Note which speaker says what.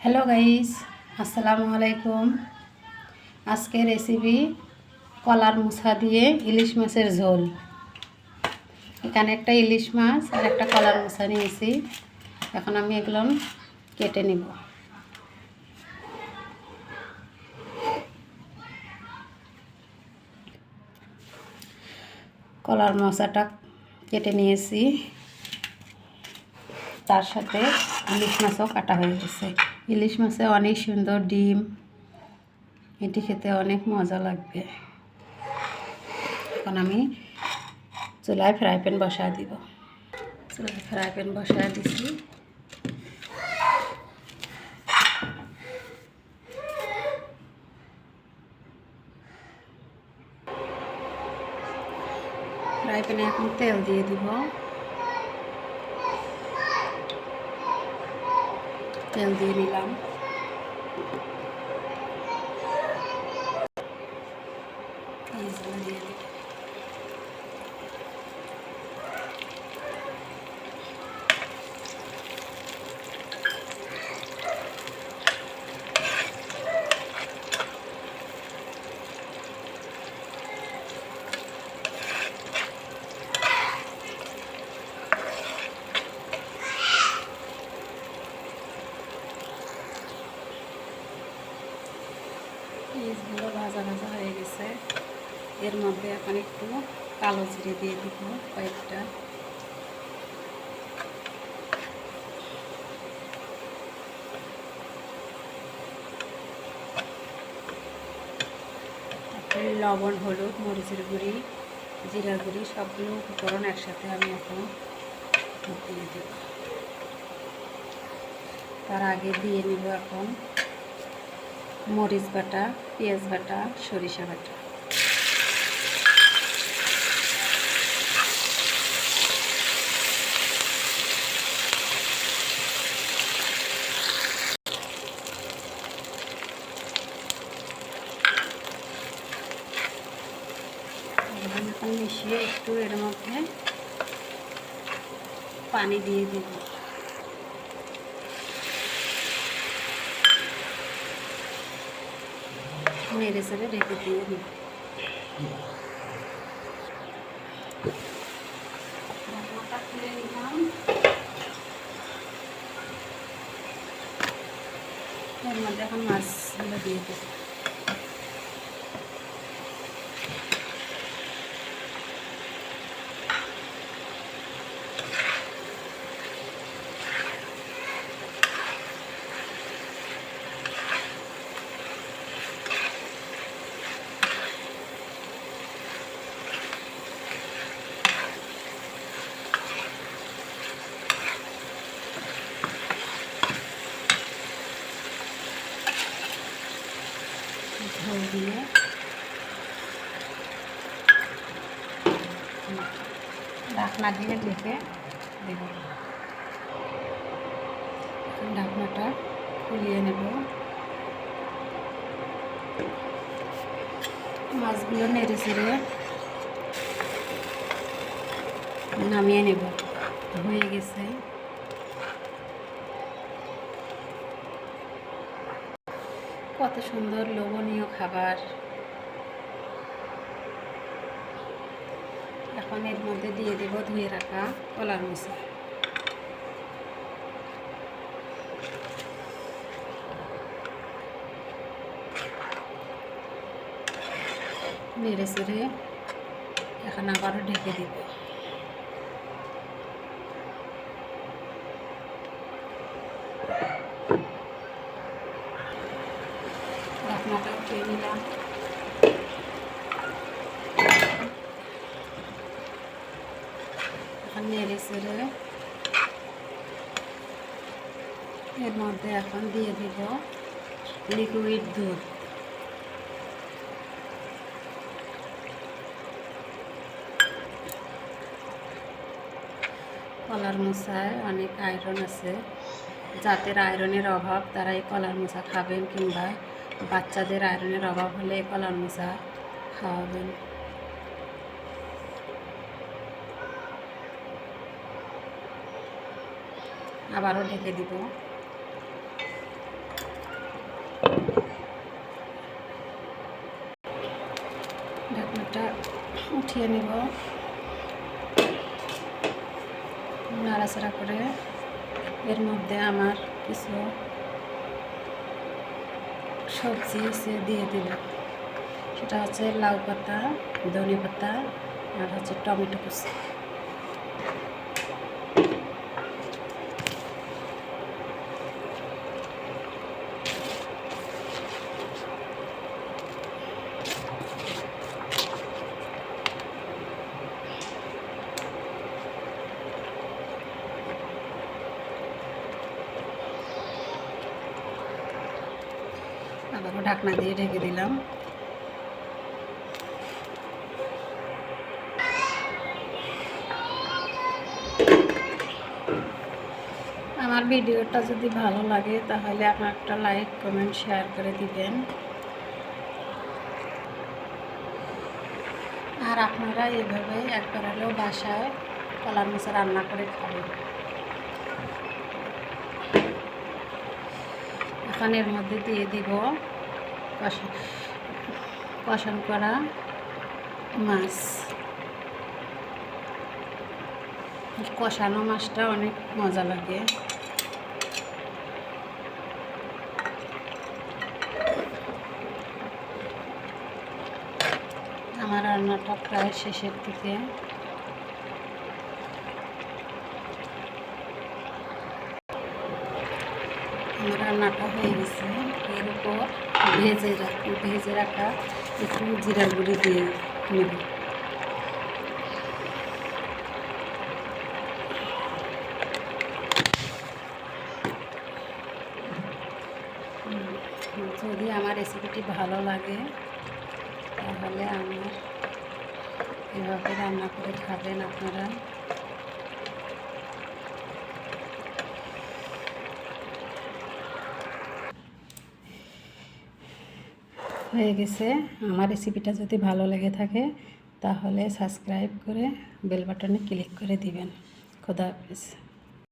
Speaker 1: Hello guys, আসসালামু আলাইকুম। আজকে রেসিপি কলার মোছা দিয়ে ইলিশ মাছের ঝোল। এখানে একটা ইলিশ মাছ আর একটা কলার মোছা নিয়েছি। এখন আমি এগুলো কেটে নিব। কলার মোছাটা কেটে নিয়েছি, তার সাথে ইলিশ মাছও কাটা হয়ে গেছে। ইলিশ মাছে অনেক সুন্দর ডিম, এটি খেতে অনেক মজা লাগবে। এখন আমি চুলায় ফ্রাই প্যান বসায় দিব। চুলায় ফ্রাই প্যান বসায় দিছি। ফ্রাই প্যানে এখন তেল দিয়ে দিব। তেল দিয়ে নিলাম। দিয়ে দিলাম। পেঁয়াজগুলো ভাজা ভাজা হয়ে গেছে। এর মধ্যে এখন একটু কালো জিরে দিয়ে দিব কয়েকটা। তারপরে লবণ, হলুদ, মরিচের গুঁড়ি, জিরার গুঁড়ি সবগুলো উপকরণ একসাথে আমি এখন দিয়ে দেব। তার আগে দিয়ে নিব এখন মরিচ বাটা, পেঁয়াজ বাটা, সরিষা বাটা। এখন মিশিয়ে একটু এর মধ্যে পানি দিয়ে দেব। নেড়ে চেড়ে ঢেকে দিয়ে দেব। ঢাকনাটা খুলে নিলাম। এর মধ্যে এখন মাছগুলো দিয়ে দেব। ঝোল দিয়ে ঢাকনা দিয়ে ঢেকে দেব। ঢাকনাটা খুলিয়ে নেব। মাছগুলো নেড়ে চেড়ে নামিয়ে নেব। হয়ে গেছে। কত সুন্দর লোভনীয় খাবার। এখন এর মধ্যে দিয়ে দেব ধুয়ে রাখা কলার মোছা। নেড়ে চেড়ে এখন আবারও ঢেকে দেব। ঢাকনাটা উঠিয়ে নিলাম। এখন নেড়ে চেড়ে এর মধ্যে এখন দিয়ে দেব লিকুইড দুধ। কলার মোছায় অনেক আয়রন আছে। যাদের আয়রনের অভাব তারা এই কলার মোছা খাবেন, কিংবা বাচ্চাদের আয়রনের অভাব হলে এই কলার মোছা খাওয়াবেন। আবারও ঢেকে দিব। কষিয়ে নিব নাড়াচাড়া করে। এর মধ্যে আমার কিছু সবজি দিয়ে দিব, সেটা হচ্ছে লাউ পাতা, ধনে পাতা আর হচ্ছে টমেটো কুচি। আবারও ঢাকনা দিয়ে ঢেকে দিলাম। আমার ভিডিওটা যদি ভালো লাগে তাহলে আপনার একটা লাইক, কমেন্ট, শেয়ার করে দিবেন। আর আপনারা এইভাবে একবার হলেও বাসায় কলার মোচা রান্না করে খাবেন। এখন এর মধ্যে দিয়ে দিব কষান করা মাছ। কষানো মাছটা অনেক মজা লাগে। আমার রান্নাটা প্রায় শেষের দিকে। আমার রান্নাটা হয়ে গেছে। এর উপর ভেজে রাখা একটু জিরার গুঁড়ি দিয়ে নেব। যদি আমার রেসিপিটি ভালো লাগে তাহলে আমার এভাবে রান্না করে খাবেন আপনারা। হয়ে গেছে। আমার রেসিপিটা যদি ভালো লেগে থাকে তাহলে সাবস্ক্রাইব করে বেল বাটনে ক্লিক করে দিবেন। খোদা হাফেজ।